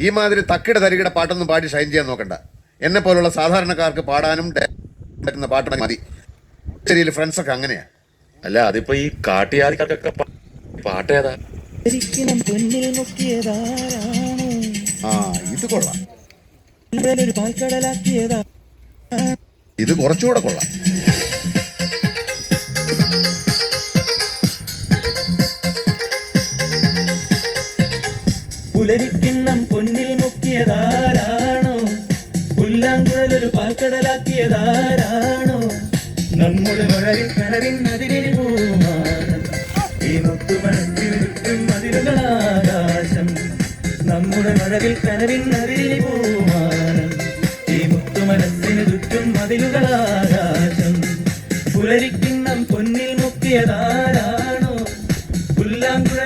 ഈ മാതിരി തക്കിട തരികിട പാട്ടൊന്നും പാടി ഷൈൻ ചെയ്യാൻ നോക്കണ്ട. എന്നെ പോലുള്ള സാധാരണക്കാർക്ക് പാടാനും പറ്റുന്ന പാട്ട് മതി. ശരിയല്ലേ? ഫ്രണ്ട്സൊക്കെ അങ്ങനെയാ. അല്ല, അതിപ്പോ ഈ കാട്ടുജാതിക്കാർക്കൊക്കെ പാട്ടേതാ? ആ, ഇത് കൊള്ളാം. ഇത് കുറച്ചുകൂടെ കൊള്ളാം. പുലരിക്കിണ്ണം പൊന്നിൽ മുക്കിയതാരാണോ? പുല്ലാങ്കുഴലൊരു പാൽക്കടലാക്കിയതാരാണോ? നമ്മുടെ മഴവിൽ കനവിൻ അതിരിൽ പൂമാനം, ഈ മുത്തുമണത്തിൽ ചുറ്റും മതിലുകളാകാശം. നമ്മുടെ മഴവിൽ കനവിൻ അതിരിൽ പൂമാനം, ഈ മുത്തുമനസ്സിന് ചുറ്റും മതിലുകളാകാശം. പുലരിക്കിണ്ണം പൊന്നിൽ മുക്കിയതാരാണോ?